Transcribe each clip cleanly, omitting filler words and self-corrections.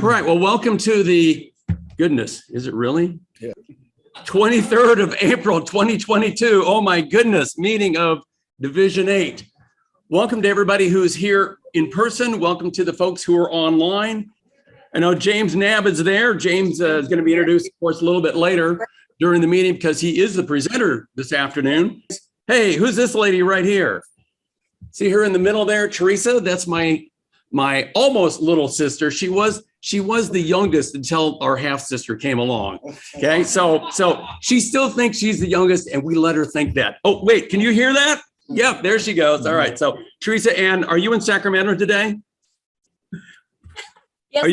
All right, well, welcome to the, goodness, is it really? Yeah. 23rd of April, 2022. Oh my goodness, meeting of Division 8. Welcome to everybody who's here in person. Welcome to the folks who are online. I know James Knabb is there. James is going to be introduced, of course, a little bit later during the meeting because he is the presenter this afternoon. Hey, who's this lady right here? See her in the middle there, Teresa? That's my almost little sister. She was the youngest until our half sister came along. Okay, so she still thinks she's the youngest, and we let her think that. Oh, wait, can you hear that? Yep, there she goes. All right, so Teresa Ann, are you in Sacramento today? Yes,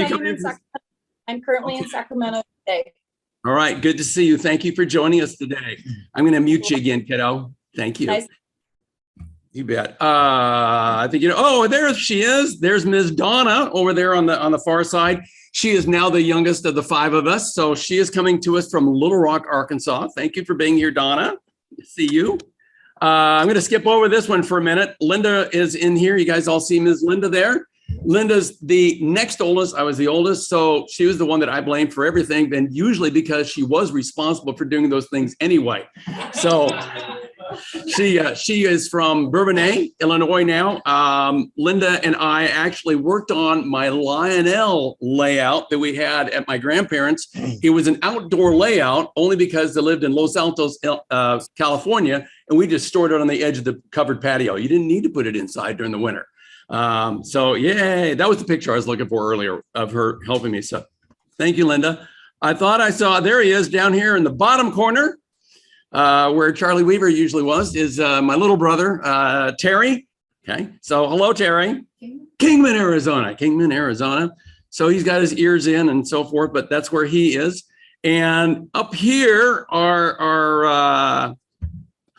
I'm currently in Sacramento today. All right, good to see you. Thank you for joining us today. I'm going to mute you again, kiddo. Thank you. Nice. You bet. I think you know. Oh, there she is. There's Ms. Donna over there on the far side. She is now the youngest of the five of us. So she is coming to us from Little Rock, Arkansas. Thank you for being here, Donna. Good to see you. I'm going to skip over this one for a minute. Linda is in here. You guys all see Ms. Linda there. Linda's the next oldest. I was the oldest, so she was the one that I blamed for everything. And usually because she was responsible for doing those things anyway. So she is from Bourbonnais, Illinois now. Linda and I actually worked on my Lionel layout that we had at my grandparents'. It was an outdoor layout only because they lived in Los Altos, California, and we just stored it on the edge of the covered patio. You didn't need to put it inside during the winter. So yay, that was the picture I was looking for earlier of her helping me. So thank you, Linda. I thought I saw, there he is down here in the bottom corner. Where Charlie Weaver usually was, is my little brother, Terry. Okay, so hello, Terry. Kingman, Arizona. So he's got his ears in and so forth, but that's where he is. And up here are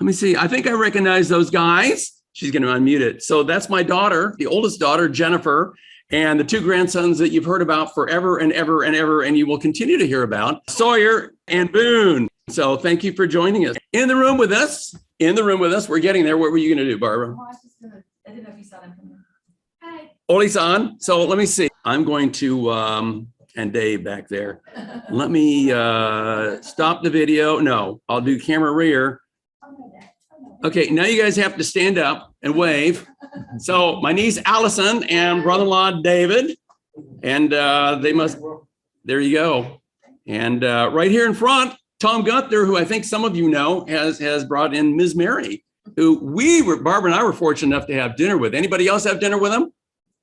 let me see, I think I recognize those guys. She's going to unmute it. So that's my daughter, the oldest daughter, Jennifer, and the two grandsons that you've heard about forever and ever and ever, and you will continue to hear about, Sawyer and Boone. So thank you for joining us. In the room with us, we're getting there. What were you going to do, Barbara? Oh, I didn't know if you saw them coming. Hi. Oli-san. So let me see. I'm going to, and Dave back there. Let me stop the video. No, I'll do camera rear. Okay, now you guys have to stand up and wave. So my niece Allison and brother-in-law David, and they must, there you go. And right here in front, Tom Gunther, who I think some of you know, has brought in Ms. Mary, who Barbara and I were fortunate enough to have dinner with. Anybody else have dinner with them?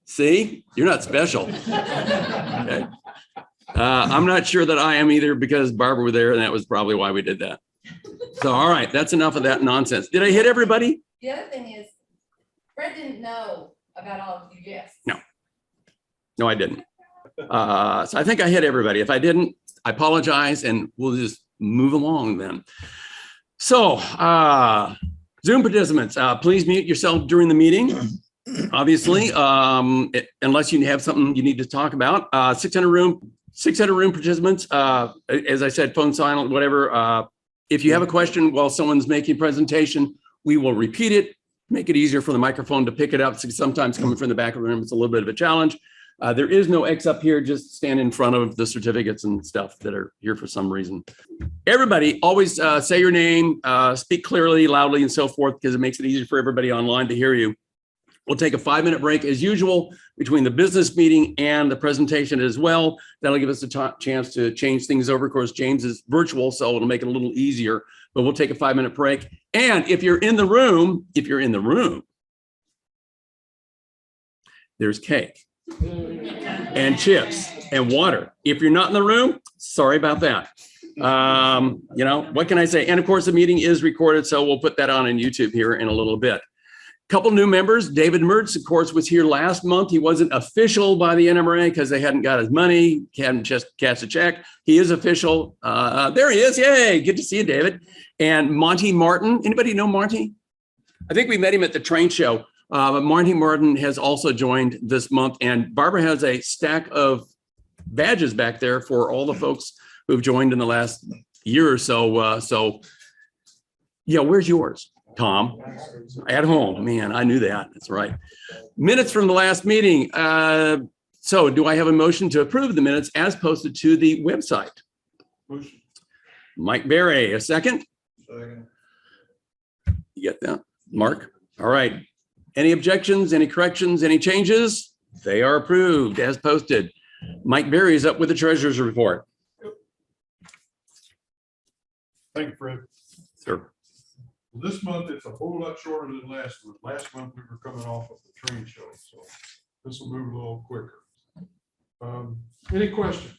See, you're not special. Okay. I'm not sure that I am either because Barbara was there, and that was probably why we did that. So, all right, that's enough of that nonsense. Did I hit everybody? The other thing is, Fred didn't know about all of you guests. No, I didn't. So I think I hit everybody. If I didn't, I apologize, and we'll just move along then. So, Zoom participants, please mute yourself during the meeting. Obviously, unless you have something you need to talk about. 600 room participants. As I said, phone silent, whatever. If you have a question while someone's making a presentation, we will repeat it, make it easier for the microphone to pick it up. So sometimes coming from the back of the room, it's a little bit of a challenge. There is no X up here, just stand in front of the certificates and stuff that are here for some reason. Everybody always say your name, speak clearly, loudly, and so forth, because it makes it easier for everybody online to hear you. We'll take a 5-minute break as usual between the business meeting and the presentation as well. That'll give us a chance to change things over. Of course, James is virtual, so it'll make it a little easier, but we'll take a 5-minute break. And if you're in the room, there's cake and chips and water. If you're not in the room, sorry about that. You know, what can I say? And of course, the meeting is recorded, so we'll put that on YouTube here in a little bit. Couple new members. David Mertz, of course, was here last month. He wasn't official by the Nmra because they hadn't got his money, hadn't just cashed a check. He is official. There he is. Yay. Good to see you, David. And Monty Martin. Anybody know Monty? I think we met him at the train show. But Monty Martin has also joined this month. And Barbara has a stack of badges back there for all the folks who've joined in the last year or so. So, yeah, where's yours? Tom, at home. Man, I knew that. That's right. Minutes from the last meeting. So do I have a motion to approve the minutes as posted to the website? Motion. Mike Berry, a second? Second. You get that? Mark? All right. Any objections, any corrections, any changes? They are approved as posted. Mike Berry is up with the treasurer's report. Thank you, Fred. Sir. Well, this month, it's a whole lot shorter than last month. Last month, we were coming off of the train show, so this will move a little quicker. Any questions?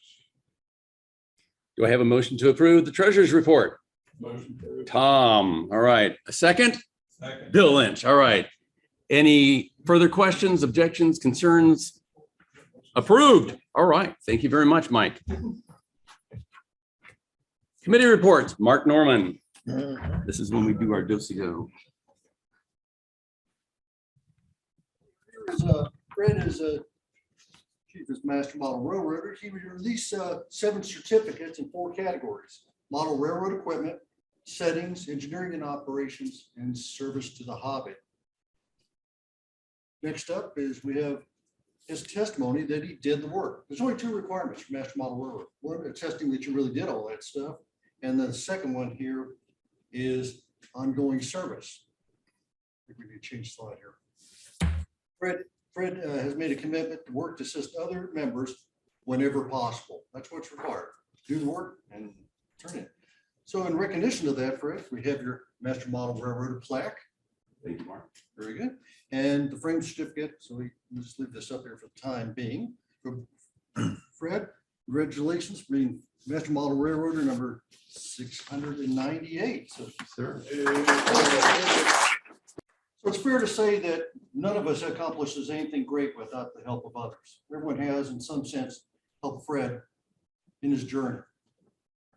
Do I have a motion to approve the treasurer's report? Motion carried. Tom, all right. A second? Second. Bill Lynch, all right. Any further questions, objections, concerns? Approved. All right. Thank you very much, Mike. Committee reports, Mark Norman. This is when we do our do-si-do. Fred is Chief as Master Model Railroader. He would release 7 certificates in 4 categories: model railroad equipment, settings, engineering and operations, and service to the hobby. Next up is we have his testimony that he did the work. There's only 2 requirements for Master Model Railroad. One, attesting that you really did all that stuff. And then the second one here is ongoing service. I think we need to change slide here. Fred has made a commitment to work to assist other members whenever possible. That's what's required. Do the work and turn it. So in recognition of that, Fred, we have your Master Model Railroad plaque. Thank you, Mark. Very good. And the frame certificate. So we just leave this up here for the time being. From Fred, congratulations for being Master Model Railroader number 698. So, Sir. So it's fair to say that none of us accomplishes anything great without the help of others. Everyone has, in some sense, helped Fred in his journey.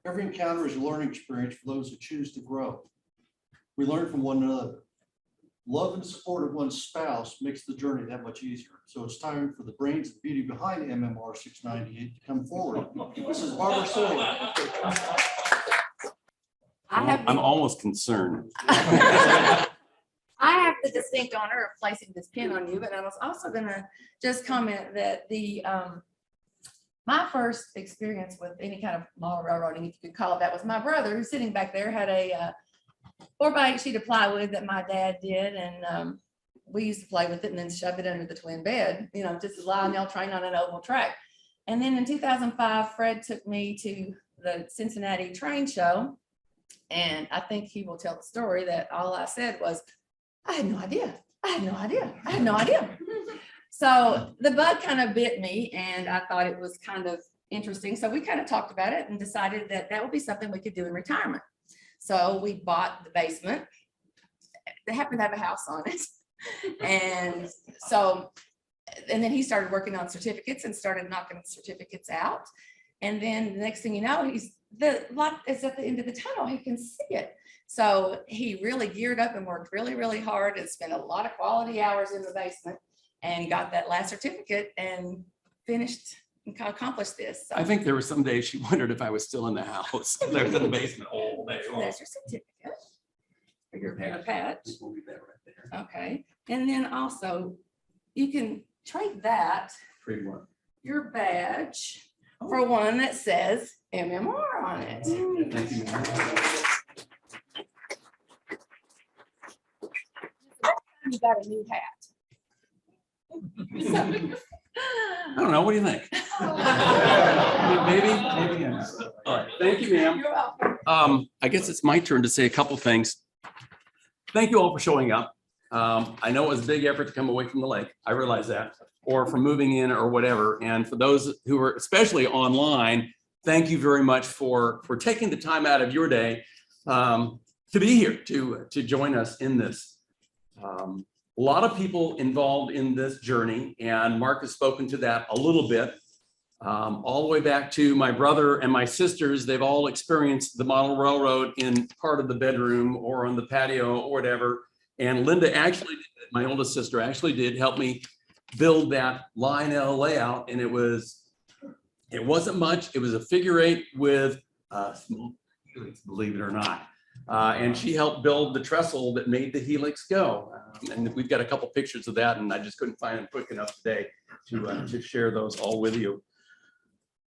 Every encounter is a learning experience for those who choose to grow. We learn from one another. Love and support of one's spouse makes the journey that much easier. So it's time for the brains and beauty behind MMR 698 to come forward. This is Barbara Sullivan. I'm almost concerned. I have the distinct honor of placing this pin on you, but I was also gonna just comment that my first experience with any kind of model railroading, if you could call it that, was my brother, who's sitting back there, had a 4x8 sheet of plywood that my dad did, and we used to play with it and then shove it under the twin bed, you know, just a Lionel train on an oval track. And then in 2005, Fred took me to the Cincinnati train show, and I think he will tell the story that all I said was, I had no idea. I had no idea. I had no idea. So the bug kind of bit me, and I thought it was kind of interesting. So we kind of talked about it and decided that that would be something we could do in retirement. So we bought the basement. They happened to have a house on it. And so, and then he started working on certificates and started knocking certificates out. And then the next thing you know, the light is at the end of the tunnel. He can see it. So he really geared up and worked really, really hard and spent a lot of quality hours in the basement and got that last certificate and finished and accomplished this. So I think there were some days she wondered if I was still in the house. There was in the basement all day long. there's your certificate for your patch. We'll leave that right there. Okay. And then also you can trade that, Trade one. your badge, for one that says MMR on it. Thank you, ma'am. You got a new hat. I don't know. What do you think? Maybe. Yes. All right. Thank you, ma'am. You're welcome. I guess it's my turn to say a couple things. Thank you all for showing up. I know it was a big effort to come away from the lake. I realize that, or from moving in or whatever. And for those who are especially online, thank you very much for taking the time out of your day to be here, to join us in this. A lot of people involved in this journey, and Mark has spoken to that a little bit. All the way back to my brother and my sisters, they've all experienced the model railroad in part of the bedroom or on the patio or whatever. And Linda actually, my oldest sister, actually did help me build that Lionel layout, and it wasn't much. It was a figure 8 with small helix, believe it or not. And she helped build the trestle that made the helix go. And we've got a couple pictures of that, and I just couldn't find them quick enough today. to share those all with you.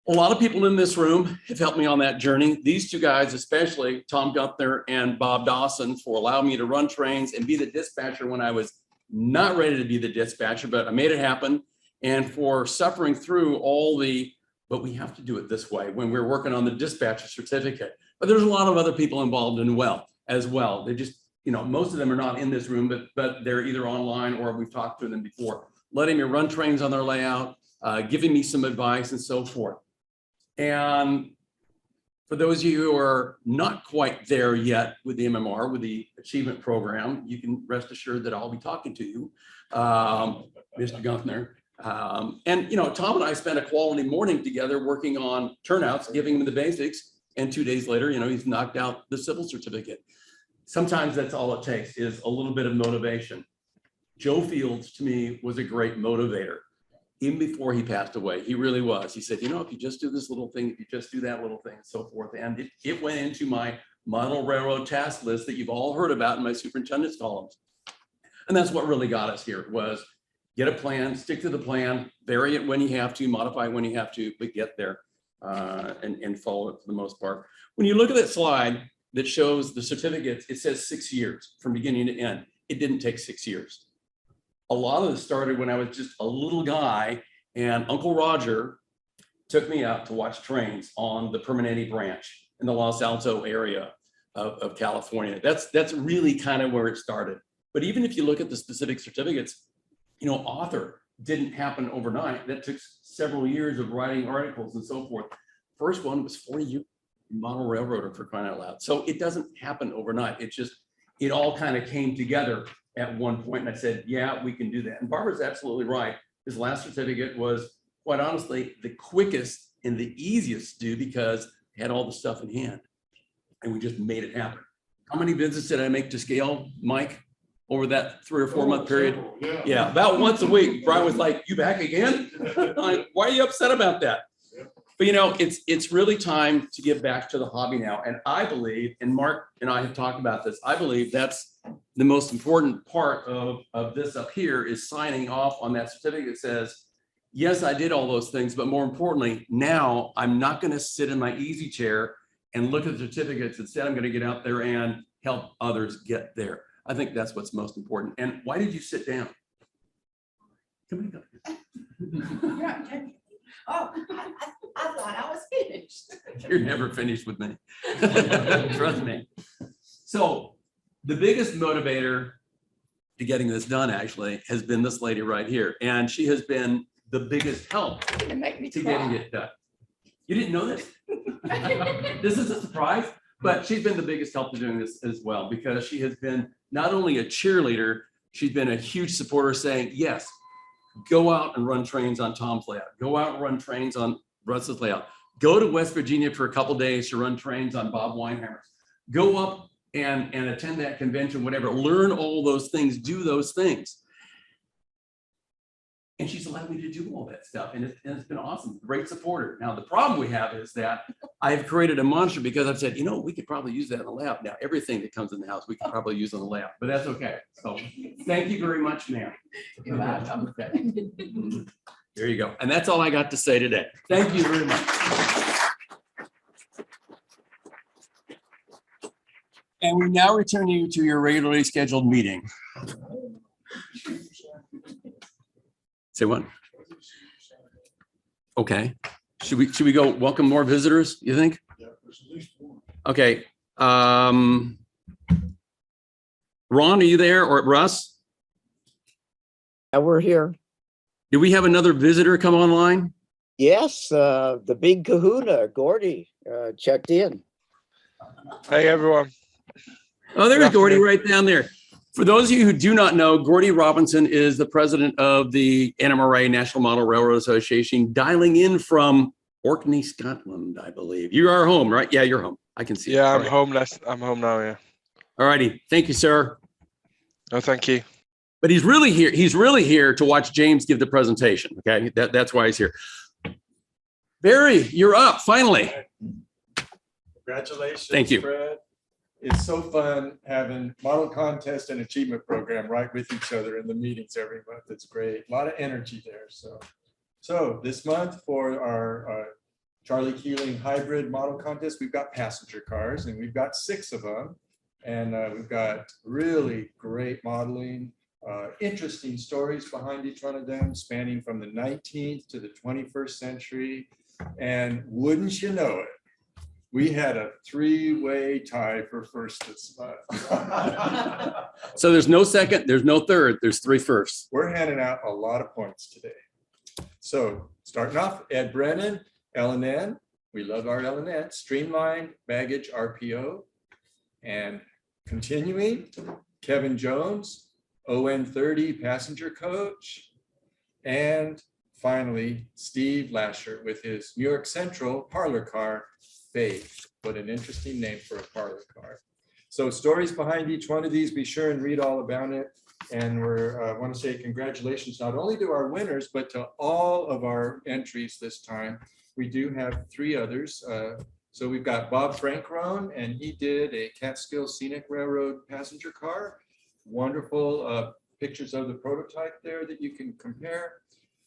A lot of people in this room have helped me on that journey. These two guys, especially Tom Gunther and Bob Dawson, for allowing me to run trains and be the dispatcher when I was not ready to be the dispatcher, but I made it happen. And for suffering through all the, but we have to do it this way when we're working on the dispatcher certificate. But there's a lot of other people involved as well. They just, most of them are not in this room, but they're either online or we've talked to them before, letting me run trains on their layout, giving me some advice and so forth. And for those of you who are not quite there yet with the MMR, with the achievement program, you can rest assured that I'll be talking to you, Mr. Gunther. And Tom and I spent a quality morning together working on turnouts, giving him the basics. And 2 days later, he's knocked out the civil certificate. Sometimes that's all it takes, is a little bit of motivation. Joe Fields, to me, was a great motivator. Even before he passed away, he really was. He said, if you just do this little thing, if you just do that little thing, and so forth. And it went into my model railroad task list that you've all heard about in my superintendent's columns. And that's what really got us here, was get a plan, stick to the plan, vary it when you have to, modify it when you have to, but get there and follow it for the most part. When you look at that slide that shows the certificates, it says 6 years from beginning to end. It didn't take 6 years. A lot of this started when I was just a little guy, and Uncle Roger took me out to watch trains on the Permanente branch in the Los Altos area of California. That's really kind of where it started. But even if you look at the specific certificates, author didn't happen overnight. That took several years of writing articles and so forth. First one was 40 years, model railroader, for crying out loud. So it doesn't happen overnight. It all kind of came together at one point, and I said, yeah, we can do that. And Barbara's absolutely right. His last certificate was, quite honestly, the quickest and the easiest to do because I had all the stuff in hand and we just made it happen. How many visits did I make to scale, Mike, over that 3 or 4 month period? Yeah, about once a week. Brian was like, you back again? Why are you upset about that? But it's really time to get back to the hobby now. And I believe, and Mark and I have talked about this, I believe that's the most important part of this up here, is signing off on that certificate that says, yes, I did all those things, but more importantly, now I'm not going to sit in my easy chair and look at the certificates. Instead, I'm going to get out there and help others get there. I think that's what's most important. And why did you sit down? Come on. Oh, I thought I was finished. You're never finished with me. Trust me. So the biggest motivator to getting this done actually has been this lady right here. And she has been the biggest help to getting it done. You didn't know this? This is a surprise, but she's been the biggest help to doing this as well, because she has been not only a cheerleader, she's been a huge supporter, saying, yes, go out and run trains on Tom's layout. Go out and run trains on Russ's layout. Go to West Virginia for a couple days to run trains on Bob Weinheimer's. Go up and attend that convention, whatever. Learn all those things, do those things. And she's allowed me to do all that stuff. And it's been awesome. Great supporter. Now, the problem we have is that I've created a monster, because I've said, we could probably use that in the layout. Now, everything that comes in the house, we could probably use on the layout, but that's okay. So thank you very much, ma'am. You're welcome. Okay. There you go. And that's all I got to say today. Thank you very much. And we now return you to your regularly scheduled meeting. Say what? Okay. Should we go welcome more visitors, you think? Yeah, there's at least one. Okay. Ron, are you there, or Russ? Yeah, we're here. Do we have another visitor come online? Yes, the big kahuna, Gordy, checked in. Hey, everyone. Oh, there's Good Gordy afternoon. right down there. For those of you who do not know, Gordy Robinson is the president of the Nmra, National Model Railroad Association, dialing in from Orkney, Scotland, I believe. You are home, right? Yeah, you're home. I can see. Yeah, All I'm right. homeless. I'm home now. Yeah. All righty. Thank you, sir. No, thank you. But he's really here. He's really here to watch James give the presentation. Okay, that's why he's here. Barry, you're up finally. Congratulations. Thank you. Fred. it's so fun having model contest and achievement program right with each other in the meetings every month. It's great. A lot of energy there. So this month for our Charlie Keeling hybrid model contest, we've got passenger cars and we've got 6 of them. And we've got really great modeling, interesting stories behind each one of them, spanning from the 19th to the 21st century. And wouldn't you know it, we had a 3-way tie for first this month. So there's no second, there's no third, there's 3 firsts. We're handing out a lot of points today. So starting off, Ed Brennan, LNN. We love our LNN. Streamlined baggage RPO. And continuing, Kevin Jones, ON30 passenger coach. And finally, Steve Lasher with his New York Central parlor car, Faith. What an interesting name for a parlor car. So stories behind each one of these, be sure and read all about it. And we're want to say congratulations not only to our winners, but to all of our entries this time. We do have 3 others. So we've got Bob Frankrone, and he did a Catskill Scenic Railroad passenger car. Wonderful pictures of the prototype there that you can compare.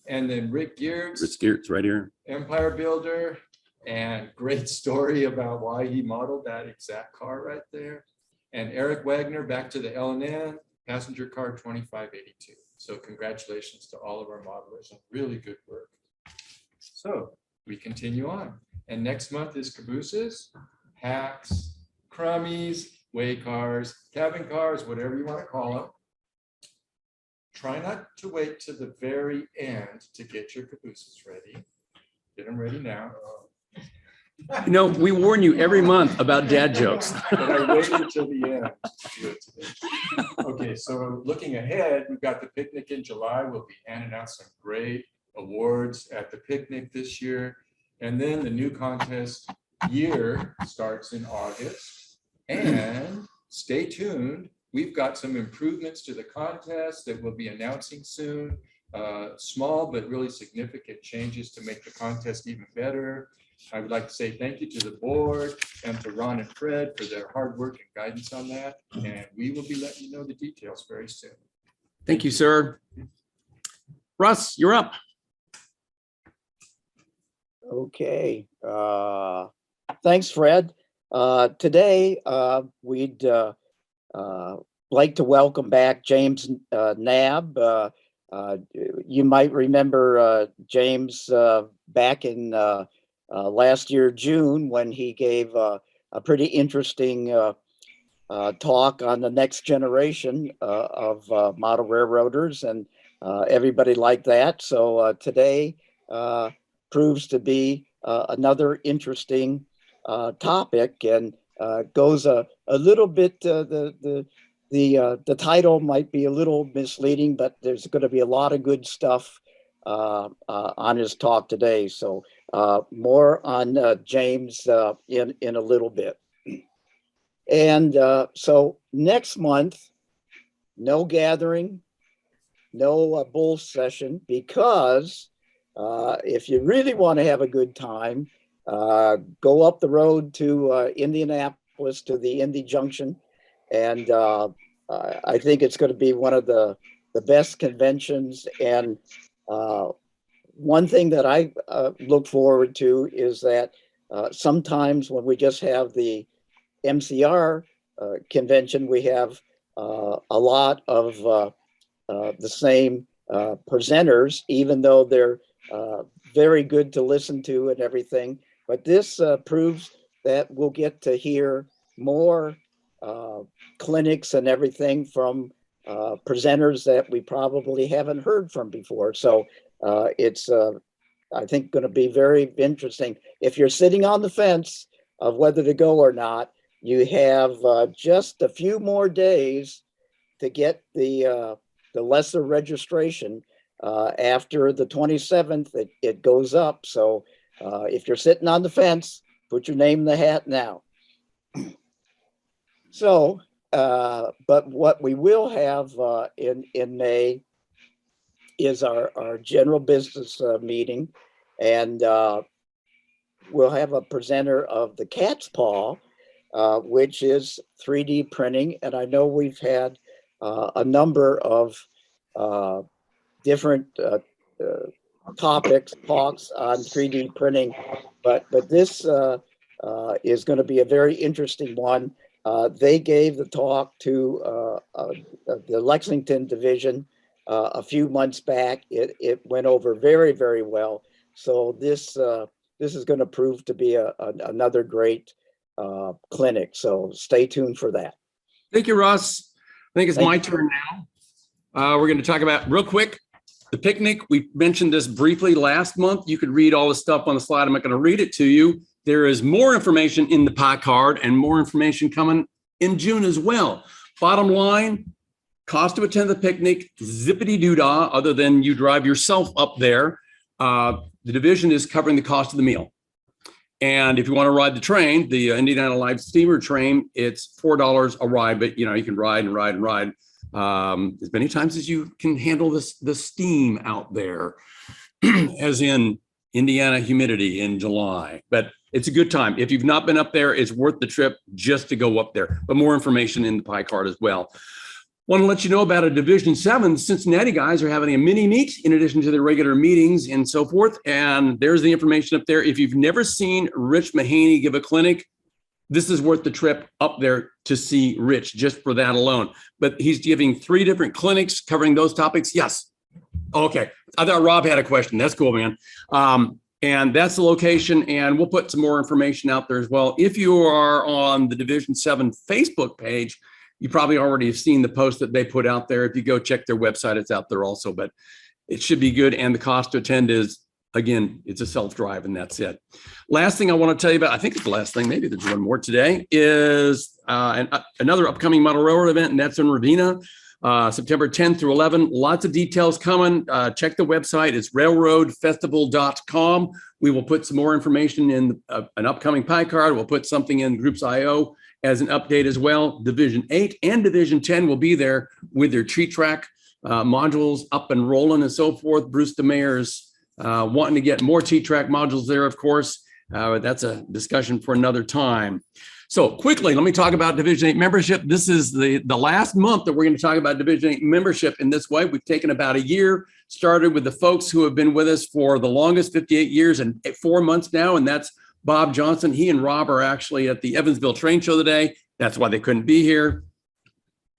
And then Rick Geertz. Rick Geertz right here. Empire Builder, and great story about why he modeled that exact car right there. And Eric Wagner, back to the LNN, passenger car 2582. So congratulations to all of our modelers and really good work. So we continue on. And next month is cabooses, hacks, crummies, way cars, cabin cars, whatever you want to call them. Try not to wait to the very end to get your cabooses ready. Get them ready now. You know, we warn you every month about dad jokes. But I waited till the end to do it today. Okay, so looking ahead, we've got the picnic in July. We'll be handing out some great awards at the picnic this year. And then the new contest year starts in August. And stay tuned. We've got some improvements to the contest that we'll be announcing soon. Small but really significant changes to make the contest even better. I would like to say thank you to the board and to Ron and Fred for their hard work and guidance on that. And we will be letting you know the details very soon. Thank you, sir. Russ, you're up. Okay. Thanks, Fred. Today, we'd like to welcome back James Knabb. You might remember James back in last year, June, when he gave a pretty interesting talk on the next generation of model railroaders, and everybody liked that. So today proves to be another interesting topic, and goes a little bit, the title might be a little misleading, but there's going to be a lot of good stuff on his talk today. So more on James in a little bit. And so next month, no gathering, no bull session, because if you really want to have a good time, go up the road to Indianapolis to the Indy Junction. And I think it's going to be one of the best conventions. And one thing that I look forward to is that sometimes when we just have the MCR convention, we have a lot of the same presenters, even though they're very good to listen to and everything. But this proves that we'll get to hear more clinics and everything from presenters that we probably haven't heard from before. So it's, I think, going to be very interesting. If you're sitting on the fence of whether to go or not, you have just a few more days to get the lesser registration. After the 27th, it goes up. So if you're sitting on the fence, put your name in the hat now. So, but what we will have in May is our general business meeting, and we'll have a presenter of the cat's paw which is 3D printing. And I know we've had a number of different talks on 3D printing, but this is going to be a very interesting one. They gave the talk to the Lexington division a few months back. It went over very, very well. So this is going to prove to be another great clinic. So stay tuned for that. Thank you, Russ. I think it's Thank my you. turn now. We're going to talk about real quick the picnic. We mentioned this briefly last month. You could read all the stuff on the slide. I'm not going to read it to you. There is more information in the pie card and more information coming in June as well. Bottom line, cost to attend the picnic, zippity doo dah, other than you drive yourself up there. The division is covering the cost of the meal. And if you want to ride the train, the Indiana Live steamer train, it's $4 a ride, but you can ride and ride and ride as many times as you can handle the steam out there, as in Indiana humidity in July. But it's a good time. If you've not been up there, it's worth the trip just to go up there. But more information in the pie card as well. Want to let you know about a Division 7. Cincinnati guys are having a mini meet in addition to their regular meetings and so forth. And there's the information up there. If you've never seen Rich Mahaney give a clinic, this is worth the trip up there to see Rich just for that alone. But he's giving 3 different clinics covering those topics. Yes. Okay. I thought Rob had a question. That's cool, man. And that's the location. And we'll put some more information out there as well. If you are on the Division 7 Facebook page, you probably already have seen the post that they put out there. If you go check their website, it's out there also, but it should be good. And the cost to attend is, again, it's a self-drive and that's it. Last thing I want to tell you about, I think it's the last thing, maybe there's one more today, is another upcoming model railroad event, and that's in Ravenna, September 10th through 11. Lots of details coming. Check the website. It's railroadfestival.com. We will put some more information in an upcoming pie card. We'll put something in Groups IO as an update as well. Division 8 and Division 10 will be there with their tree track modules up and rolling and so forth. Bruce DeMeyer's wanting to get more T-track modules there, of course. That's a discussion for another time. So quickly, let me talk about Division 8 membership. This is the last month that we're going to talk about Division 8 membership in this way. We've taken about a year, started with the folks who have been with us for the longest, 58 years and 4 months now, and that's Bob Johnson. He and Rob are actually at the Evansville Train Show today. That's why they couldn't be here.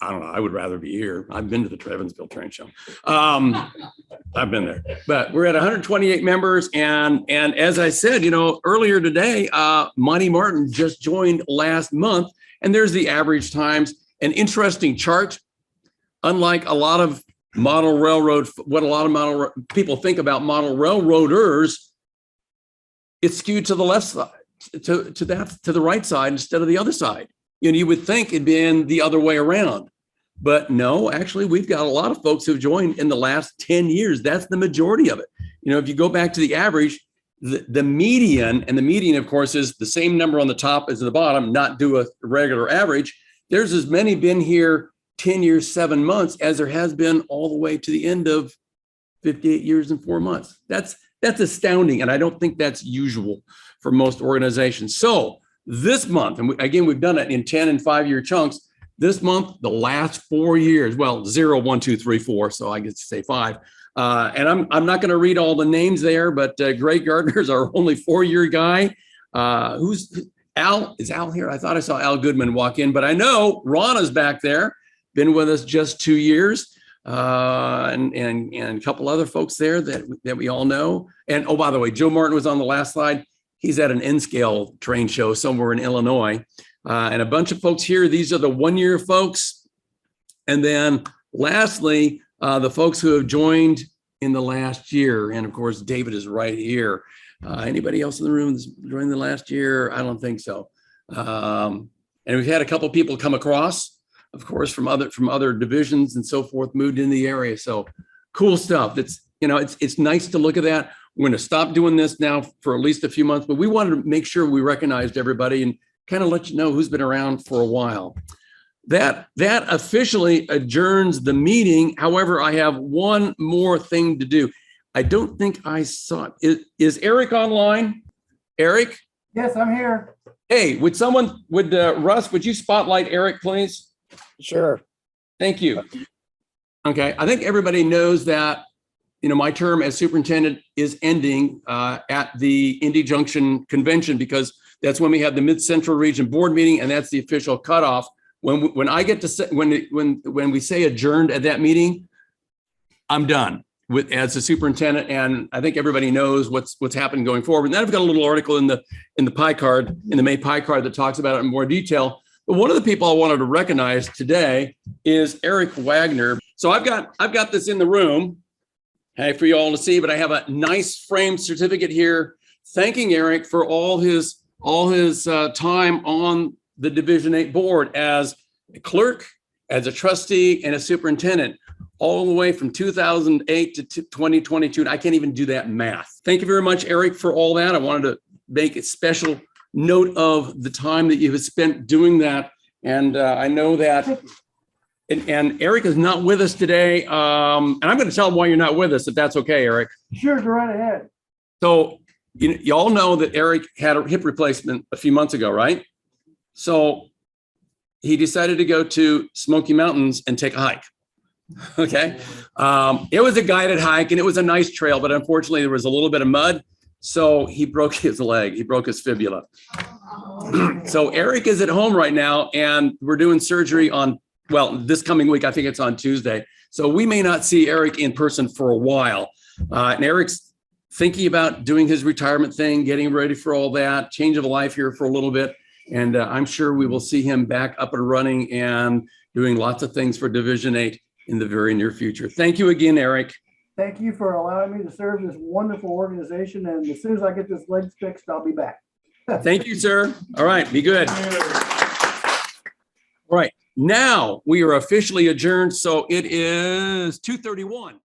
I don't know. I would rather be here. I've been to the Evansville Train Show. I've been there. But we're at 128 members. And as I said, earlier today, Monty Martin just joined last month. And there's the average times. An interesting chart. Unlike a lot of model railroad, what a lot of model people think about model railroaders, it's skewed to the left side, to the right side instead of the other side. You would think it'd been the other way around, but no, actually, we've got a lot of folks who've joined in the last 10 years. That's the majority of it. If you go back to the average, the median, and the median, of course, is the same number on the top as the bottom, not do a regular average. There's as many been here 10 years, 7 months as there has been all the way to the end of 58 years and 4 months. That's astounding. And I don't think that's usual for most organizations. So this month, and again, we've done it in 10 and 5-year chunks. This month, the last 4 years, well, 0, 1, 2, 3, 4. So I get to say 5. And I'm not going to read all the names there, but Greg Gardner's our only 4-year guy. Who's Al? Is Al here? I thought I saw Al Goodman walk in, but I know Rana's back there, been with us just 2 years. And a couple other folks there that we all know. And oh, by the way, Joe Martin was on the last slide. He's at an N-scale train show somewhere in Illinois. And a bunch of folks here. These are the 1-year folks. And then lastly, the folks who have joined in the last year. And of course, David is right here. Anybody else in the room that's joined the last year? I don't think so. And we've had a couple people come across, of course, from other divisions and so forth, moved in the area. So cool stuff. It's nice to look at that. We're going to stop doing this now for at least a few months, but we wanted to make sure we recognized everybody and kind of let you know who's been around for a while. That officially adjourns the meeting. However, I have one more thing to do. I don't think I saw it. Is Eric online? Eric? Yes, I'm here. Hey, Russ, would you spotlight Eric, please? Sure. Thank you. Okay, I think everybody knows that, my term as superintendent is ending at the Indy Junction Convention, because that's when we have the Mid-Central Region Board meeting, and that's the official cutoff. When I get to say, when we say adjourned at that meeting, I'm done as a superintendent, and I think everybody knows what's happening going forward. And then I've got a little article in the pie card, in the May pie card, that talks about it in more detail. But one of the people I wanted to recognize today is Eric Wagner. So I've got this in the room, hey, for you all to see, but I have a nice framed certificate here thanking Eric for all his time on the Division 8 board as a clerk, as a trustee, and a superintendent, all the way from 2008 to 2022. And I can't even do that math. Thank you very much, Eric, for all that. I wanted to make a special note of the time that you have spent doing that. And I know that, and Eric is not with us today. And I'm going to tell him why you're not with us, if that's okay, Eric. Sure, go right ahead. So you all know that Eric had a hip replacement a few months ago, right? So he decided to go to Smoky Mountains and take a hike. Okay. It was a guided hike and it was a nice trail, but unfortunately there was a little bit of mud. So he broke his leg. He broke his fibula. So Eric is at home right now and we're doing surgery on, this coming week. I think it's on Tuesday. So we may not see Eric in person for a while. And Eric's thinking about doing his retirement thing, getting ready for all that, change of life here for a little bit. And I'm sure we will see him back up and running and doing lots of things for Division 8 in the very near future. Thank you again, Eric. Thank you for allowing me to serve this wonderful organization. And as soon as I get this leg fixed, I'll be back. Thank you, sir. All right, be good. All right, now we are officially adjourned. So it is 2:31.